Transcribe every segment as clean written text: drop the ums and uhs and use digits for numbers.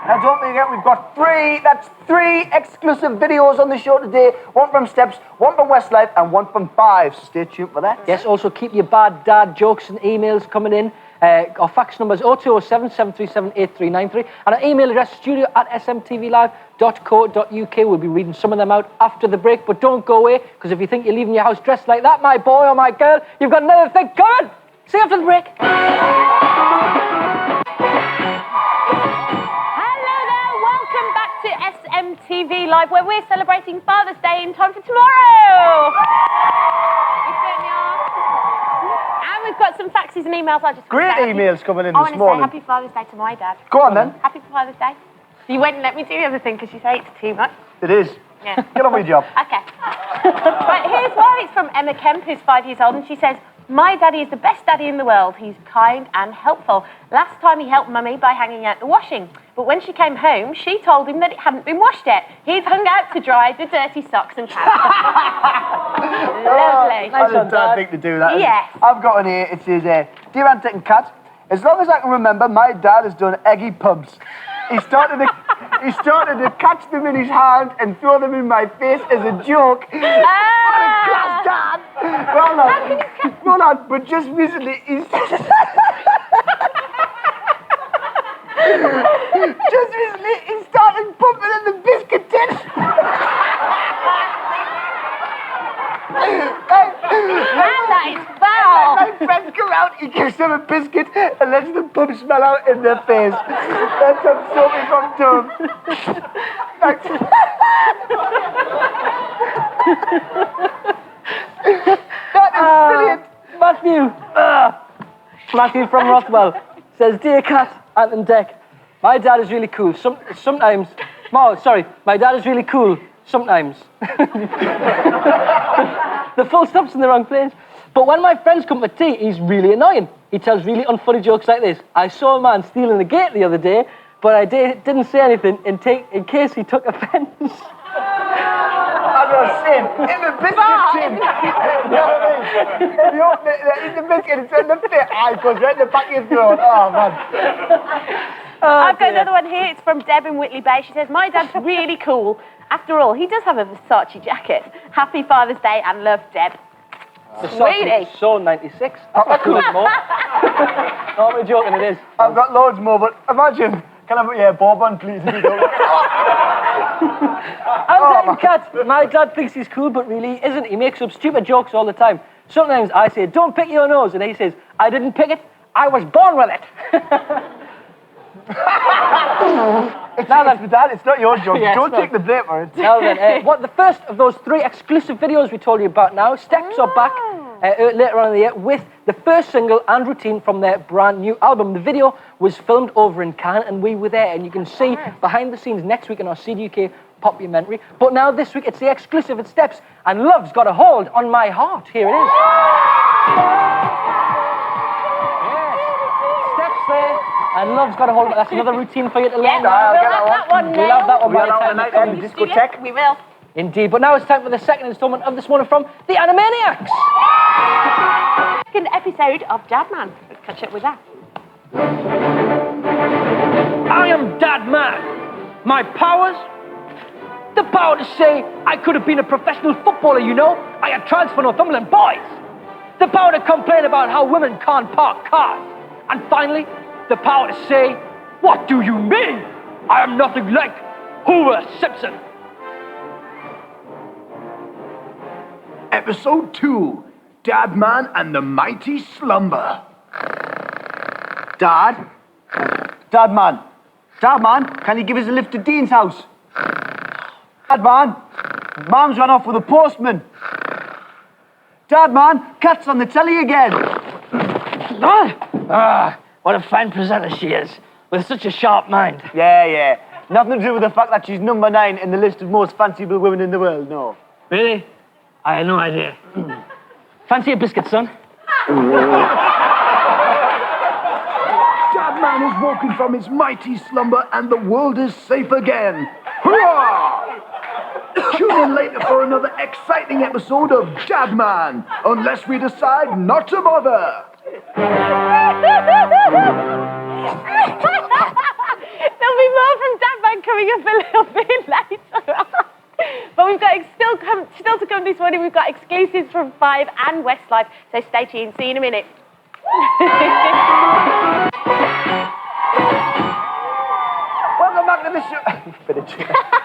Now don't forget, we've got three exclusive videos on the show today. One from Steps, one from Westlife, and one from Five. So stay tuned for that. Yes, also keep your bad dad jokes and emails coming in. Our fax number is 0207 737 8393 and our email address studio@smtvlive.co.uk. We'll be reading some of them out after the break, but don't go away, because if you think you're leaving your house dressed like that, my boy or my girl, you've got another thing coming. See you after the break. SMTV Live, where we're celebrating Father's Day in time for tomorrow. We certainly are. And we've got some faxes and emails. Great emails coming in this morning. I want to say Happy Father's Day to my dad. Go on then. Happy Father's Day. You won't let me do everything because you say it's too much. It is. Yeah. Get on with your job. Okay. Right, here's one. It's from Emma Kemp, who's 5 years old, and she says, "My daddy is the best daddy in the world. He's kind and helpful. Last time he helped Mummy by hanging out the washing. But when she came home, she told him that it hadn't been washed yet. He'd hung out to dry the dirty socks and pants." Lovely. That's a dad thing to do, that. Yes. I've got one here. It says, "Dear Auntie and Cat, as long as I can remember, my dad has done Eggy pubs. He started to catch them in his hand and throw them in my face as a joke. What a class dad! Well on, but just recently he started pumping in the biscuit tin. That is foul. My friends come out, he gives them a biscuit and lets the pump smell out in their face. That's so me from Tom. That is brilliant. Matthew from Rothwell says, "Dear Cat, Ant and Deck, my dad is really cool. Sometimes. My dad is really cool. Sometimes." The full stop's in the wrong place. "But when my friends come for tea, he's really annoying. He tells really unfunny jokes like this. I saw a man stealing a gate the other day, but I didn't say anything in case he took offence." As I was saying, in the biscuit tin. You know what I mean? If you open it, in the biscuit, it's in the fit. It goes right in the back of your throat. Oh, man. I've got another one here. It's from Deb in Whitley Bay. She says, "My dad's really cool. After all, he does have a Versace jacket. Happy Father's Day and love, Deb." Versace, so 96. That's not cool anymore. Not really joking, it is. I've got loads more, but imagine. Can I put your bob on, please? I'm Cat. My dad thinks he's cool, but really he isn't. He makes up stupid jokes all the time. Sometimes I say, "Don't pick your nose," and he says, "I didn't pick it. I was born with it." It's the dad, it's not your joke. Yeah, don't take the blame for it. Now then, the first of those 3 exclusive videos we told you about now, Steps are back later on in the year with the first single and routine from their brand new album. The video was filmed over in Cannes and we were there, and you can see behind the scenes next week in our CDUK Popumentary. But now this week it's the exclusive at Steps, and Love's Got a Hold on My Heart. Here it is. Yes, Steps there. And Love's Got a Hold. That's another routine for you to learn. Yeah, we'll have that one. We'll have that one by the We'll time have you that come. night discotheque. We will. Indeed. But now it's time for the second instalment of this morning from the Animaniacs. Second episode of Dadman. Let's catch up with that. I am Dad Man. My powers? The power to say I could have been a professional footballer, you know. I had trials for Northumberland boys. The power to complain about how women can't park cars. And finally, the power to say, "What do you mean? I am nothing like Homer Simpson." Episode 2, Dadman and the Mighty Slumber. Dad? Dadman, can you give us a lift to Dean's house? Dadman, Mom's run off with a postman. Dadman, Cat's on the telly again. What a fine presenter she is, with such a sharp mind. Yeah. Nothing to do with the fact that she's number 9 in the list of most fanciful women in the world, no. Really? I had no idea. Fancy a biscuit, son? Dadman is woken from his mighty slumber and the world is safe again. Hurrah! Tune in later for another exciting episode of Dadman, unless we decide not to bother. There'll be more from morning we've got exclusives from 5 and Westlife, so stay tuned. See you in a minute. Welcome back to the show.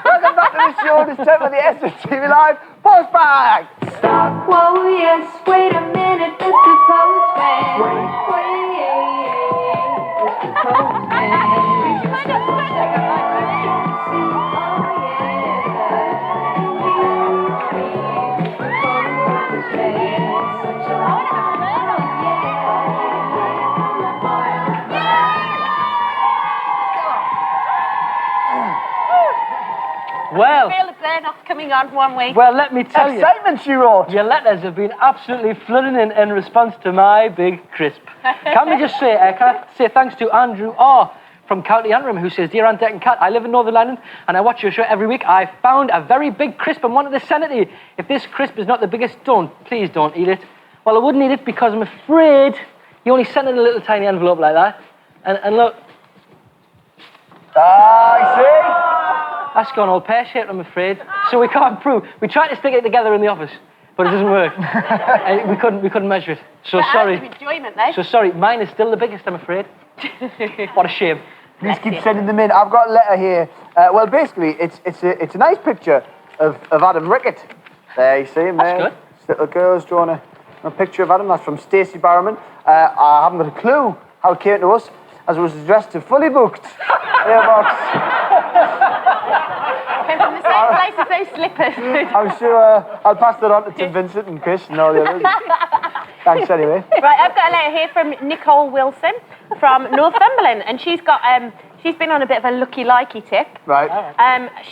Welcome back to the show. This time on the SMTV Live Postbag. Stop, whoa, yes, wait a minute, Mr. Postman. Wait, Mr. Well, Feel the burn-off coming on 1 week. well, let me tell you. Excitement she wrote. Your letters have been absolutely flooding in response to my big crisp. Can we just say, can I say thanks to Andrew R. from County Antrim, who says, Dear Aunt Deck and Cat, I live in Northern Ireland and I watch your show every week. I found a very big crisp and wanted to send it to you. If this crisp is not the biggest, please don't eat it. Well, I wouldn't eat it because I'm afraid you only sent it in a little tiny envelope like that. And look, I see. that's gone all pear-shaped, I'm afraid. So we can't prove. We tried to stick it together in the office, but it doesn't work. And we couldn't measure it. So sorry. Enjoyment, though. So sorry, mine is still the biggest, I'm afraid. What a shame. Please keep sending them in. I've got a letter here. Well, basically, it's a nice picture of Adam Rickett. There, you see him there. That's good. This little girl's drawn a picture of Adam. That's from Stacey Barrowman. I haven't got a clue how it came to us, as it was addressed to Fully Booked Airbox. Came from the same place as those slippers. I'm sure I'll pass that on to Tim Vincent and Chris and all the others. Thanks anyway. Right, I've got a letter here from Nicole Wilson from Northumberland, and she's got she's been on a bit of a looky-likey tip. Right.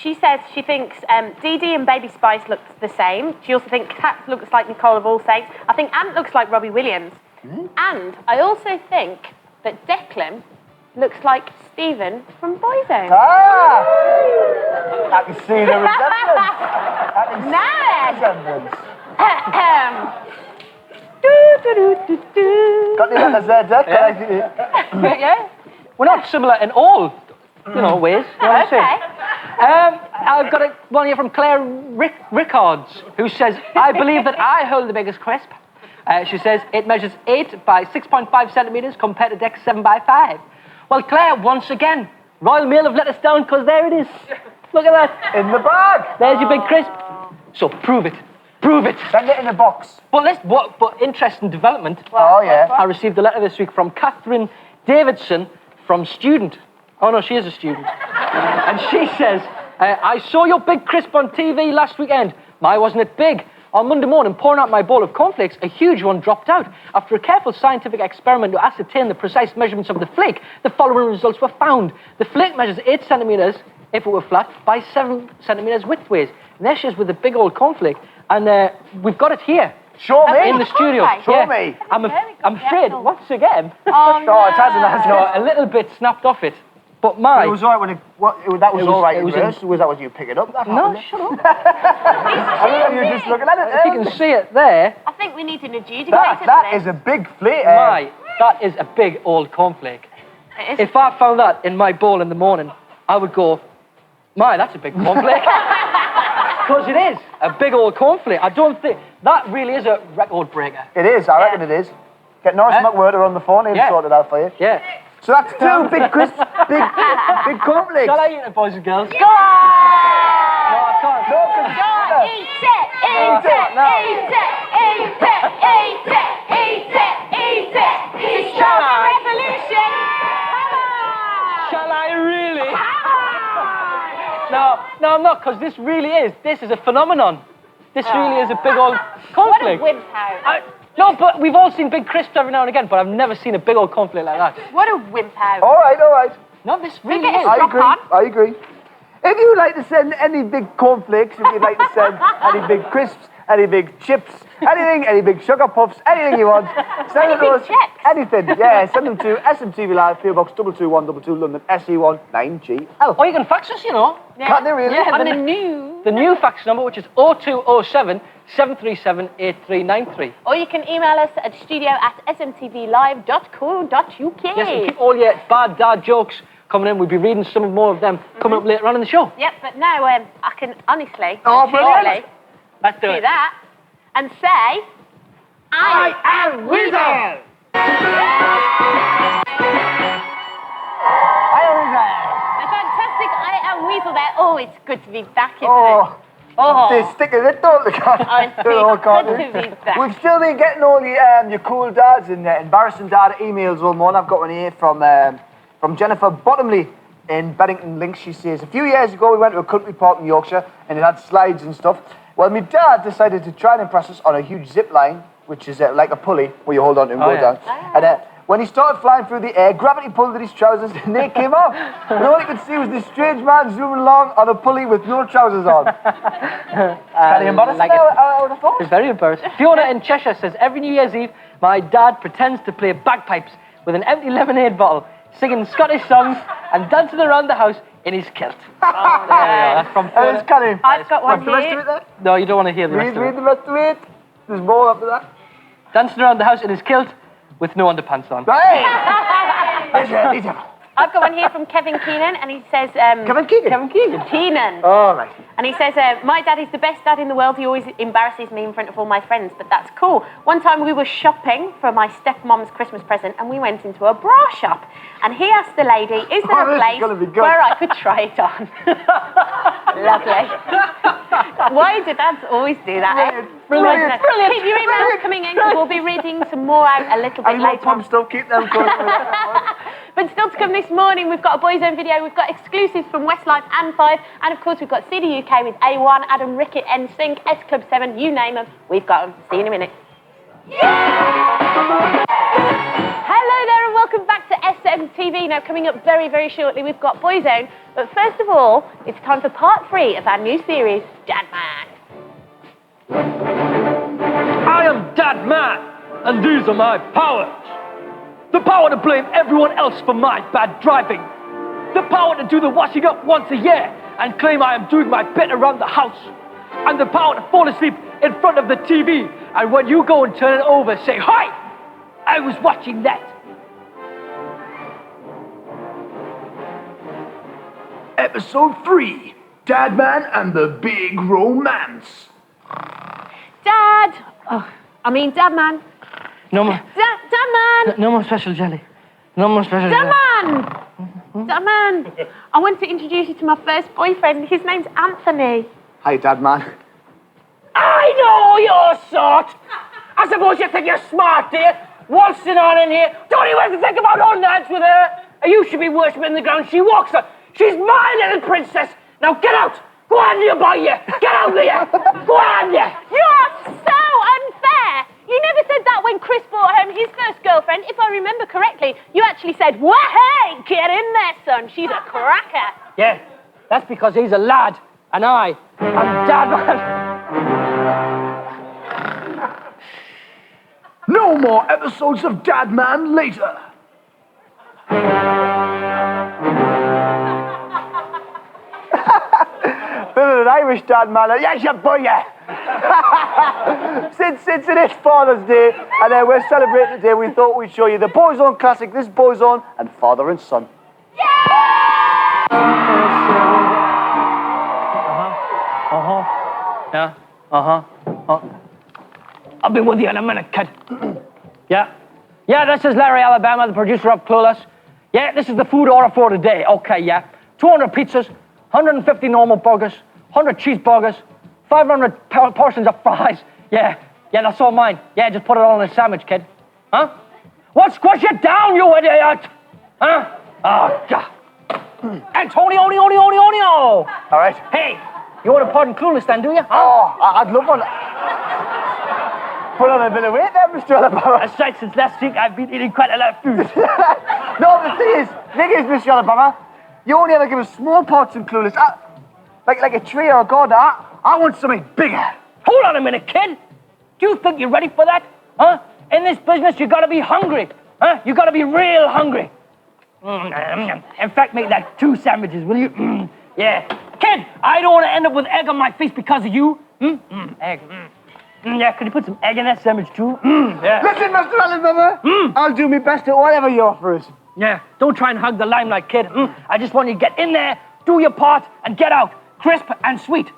She says she thinks Dee Dee and Baby Spice look the same. She also thinks Kat looks like Nicole of All Saints. I think Ant looks like Robbie Williams. And I also think that Declan looks like Stephen from Boyzone. Ah! I can see the resemblance. I can see the resemblance. Got any letters there, Dec? Yeah. We're not similar in all, ways. You know what I'm saying? I've got one here from Claire Rickards, who says, I believe that I hold the biggest crisp. She says, it measures 8 by 6.5 centimetres compared to Dec's 7 by 5. Well, Claire, once again, Royal Mail have let us down because there it is. Look at that. In the bag. There's your big crisp. So prove it. Prove it. Send it in a box. But interesting development. Oh, yeah. I received a letter this week from Catherine Davidson from Student. Oh, no, she is a student. And she says, I saw your big crisp on TV last weekend. My wasn't it big? On Monday morning, pouring out my bowl of cornflakes, a huge one dropped out. After a careful scientific experiment to ascertain the precise measurements of the flake, the following results were found. The flake measures 8 centimetres, if it were flat, by 7 centimetres widthways. And there she is with a big old cornflake. And we've got it here. Show me. In the studio. Show me. I'm afraid, once again, Oh, no. it hasn't. a little bit snapped off it. But my... It was all right when that was all right in was reverse. Was that what you pick it up? That No, happened? shut up. I don't know, you're just looking at it. If you can see it there, I think we need an adjudicator That is a big flake. that is a big old cornflake. It is. If I found that in my bowl in the morning, I would go, that's a big cornflake. Because it is a big old cornflake. I don't think, that really is a record breaker. It is, I reckon it is. Get Norris McWhirter on the phone, he'll sort it out for you. Yeah. So that's 2 big crisps, big cornflakes. Shall I eat it, boys and girls? Go on! No, I can't. No, 'cause- Go on, eat it, eat it, eat it, eat it, eat it, eat it, eat it. It's Shall the I? revolution. Come on! Shall I really? Come on! No, I'm not, because this is a phenomenon. This really is a big old What a cornflake. wimp out. No, but we've all seen big crisps every now and again, but I've never seen a big old cornflake like that. What a wimp out. All right. No, this really it is. is. Drop on. I agree. If you'd like to send any big cornflakes, if you'd like to send any big crisps, any big chips, anything, any big sugar puffs, anything you want, send it to us. checks? Anything, yeah. Send them to SMTV Live, PO Box 22122 London, SE1 9GL. Or you can fax us, Can't they really? Yeah, on the new. The new fax number, which is 0207 737 8393. Or you can email us at studio@smtvlive.co.uk. Yes, and keep all your bad dad jokes coming in. We'll be reading some more of them coming up later on in the show. Yep, but now I can honestly, Oh, brilliant. truthfully Let's do do it. that. and say, I am Weasel. I am Weasel. A fantastic I am Weasel there. Oh, it's good to be back, isn't Oh. it? Oh. They stick in it, don't they? Oh, it's good to be back. We've still been getting all your cool dads and embarrassing dad emails all morning. I've got one here from Jennifer Bottomley in Beddington Links. She says, a few years ago we went to a country park in Yorkshire and it had slides and stuff. Well, my dad decided to try and impress us on a huge zip line, which is like a pulley where you hold on to and go down. And when he started flying through the air, gravity pulled at his trousers and they came off. And all he could see was this strange man zooming along on a pulley with no trousers on. Very embarrassing, I would have thought. It's very embarrassing. Fiona in Cheshire says, every New Year's Eve, my dad pretends to play bagpipes with an empty lemonade bottle, singing Scottish songs and dancing around the house in his kilt. Oh, That's from Fiona. It's Colin. I've got one The rest here. of it then? No, you don't want to hear the rest of Read it. the rest of it. There's more after that. Dancing around the house in his kilt with no underpants on. Hey! I've got one here from Kevin Keenan, and he says... Kevin Keegan? Kevin Keegan. Keenan. Oh, right. And he says, my dad is the best dad in the world. He always embarrasses me in front of all my friends, but that's cool. One time we were shopping for my stepmom's Christmas present, and we went into a bra shop. And he asked the lady, is there this a is place gonna be good. where I could try it on? Lovely. Why do dads always do that? Brilliant. Brilliant. Keep your emails coming in, because we'll be reading some more out a little bit Any more later on. pump stuff? Keep them coming. But still to come this morning, we've got a Boyzone video, we've got exclusives from Westlife and 5, and of course we've got CD UK with A1, Adam Rickett, NSYNC, S Club 7, you name them, we've got them. See you in a minute. Hello there and welcome back to SMTV. Now coming up very, very shortly, we've got Boyzone. But first of all, it's time for part 3 of our new series, Dad Man. I am Dad Man, and these are my powers. The power to blame everyone else for my bad driving. The power to do the washing up once a year and claim I am doing my bit around the house. And the power to fall asleep in front of the TV, and when you go and turn it over, say, hi, I was watching that. Episode 3, Dad Man and the Big Romance. Dad Man. No more, Dad Man. no more special jelly. No more special jelly. Dad Man. I want to introduce you to my first boyfriend. His name's Anthony. Hi, Dad Man. I know your sort. I suppose you think you're smart, dear. Waltzing on in here. Don't even have to think about old lads with her. You should be worshipping the ground she walks on. She's my little princess. Now get out. Go on, you boy, you. Get out there. Go on, you. You're so unfair. You never said that when Chris brought home his first girlfriend. If I remember correctly, you actually said, well, hey, get in there, son. She's a cracker. Yeah, that's because he's a lad, and I'm Dad Man. No more episodes of Dad Man later. An Irish Dad Man. Yes, you boy, yeah. Since it is Father's Day, and we're celebrating today, we thought we'd show you the Boyzone classic. This is Boyzone and Father and Son. Yeah, I'll be with you in a minute, kid. Yeah, this is Larry Alabama, the producer of Clueless. Yeah, this is the food order for today. Okay, yeah. 200 pizzas, 150 normal burgers, 100 cheeseburgers, 500 portions of fries. Yeah, that's all mine. Yeah, just put it all in a sandwich, kid. Huh? What? Squash it down, you idiot! Huh? Oh, God. Antonio! All right. Hey, you want a pod in Clueless then, do you? Oh, I'd love one. Put on a bit of weight there, Mr. Alabama. That's right, since last week I've been eating quite a lot of food. No, the thing is, Mr. Alabama, you only ever give us small parts in Clueless. Like a tree or a god. I want something bigger. Hold on a minute, kid. Do you think you're ready for that? Huh? In this business, you gotta be hungry. Huh? You gotta be real hungry. In fact, make that 2 sandwiches, will you? Yeah. Kid, I don't want to end up with egg on my face because of you. Egg. Yeah, could you put some egg in that sandwich too? Yeah. Listen, Mr. Alabama, I'll do my best at whatever you offer us. Yeah, don't try and hug the limelight, kid. I just want you to get in there, do your part, and get out. Crisp and sweet.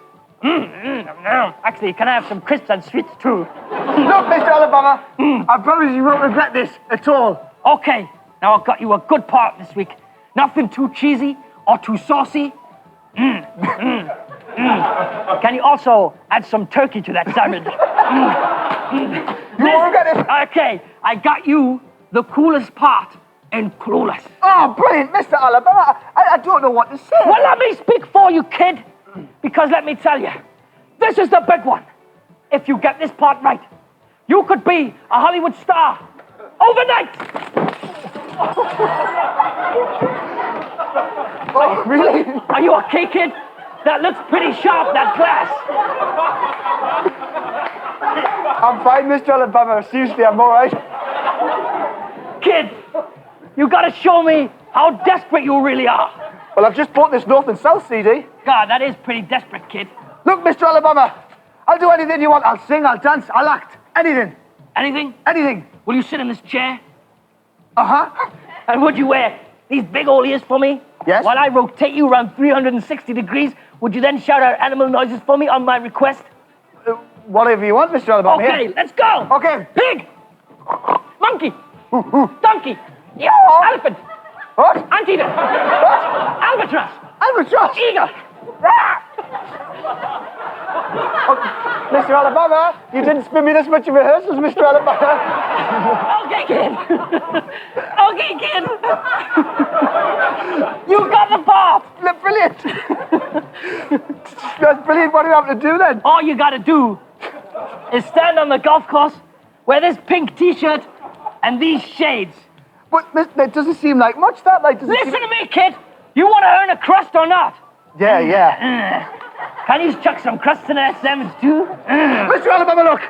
Actually, can I have some crisps and sweets too? Look, Mr. Alabama, I promise you won't regret this at all. Okay, now I've got you a good part this week. Nothing too cheesy or too saucy. Can you also add some turkey to that salad? You won't regret it. Okay, I got you the coolest part in Clueless. Oh, brilliant, Mr. Alabama. I don't know what to say. Well, let me speak for you, kid. Because let me tell you, this is the big one. If you get this part right, you could be a Hollywood star overnight. Oh, really? Are you okay, kid? That looks pretty sharp, that glass. I'm fine, Mr. Alabama. Seriously, I'm all right. Kid, you gotta show me how desperate you really are. Well, I've just bought this North and South CD. God, that is pretty desperate, kid. Look, Mr. Alabama, I'll do anything you want. I'll sing, I'll dance, I'll act. Anything. Anything? Anything. Will you sit in this chair? Uh-huh. And would you wear these big old ears for me? Yes. While I rotate you around 360 degrees, would you then shout out animal noises for me on my request? Whatever you want, Mr. Alabama. Okay, Here. let's go. Okay. Pig. Monkey. Donkey. Elephant. What? Anteater. What? Albatross. Albatross. Eagle. Mr. Alabama, you didn't spin me this much in rehearsals, Mr. Alabama. Okay, kid. Okay, kid. You got the part. Brilliant. That's brilliant. What do you have to do then? All you gotta do is stand on the golf course, wear this pink t-shirt, and these shades. But that doesn't seem like much, that. Like, doesn't Listen seem... to me, kid. You want to earn a crust or not? Yeah. Can you chuck some crust in SMs too? Mr. Alabama, look.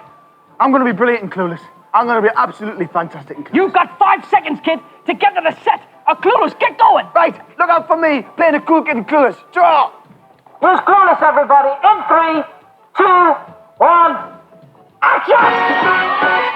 I'm going to be brilliant in Clueless. I'm going to be absolutely fantastic in Clueless. You've got 5 seconds, kid, to get to the set of Clueless. Get going. Right, look out for me, playing a cool kid in Clueless. Draw! Here's Clueless, everybody. In 3, 2, 1, action!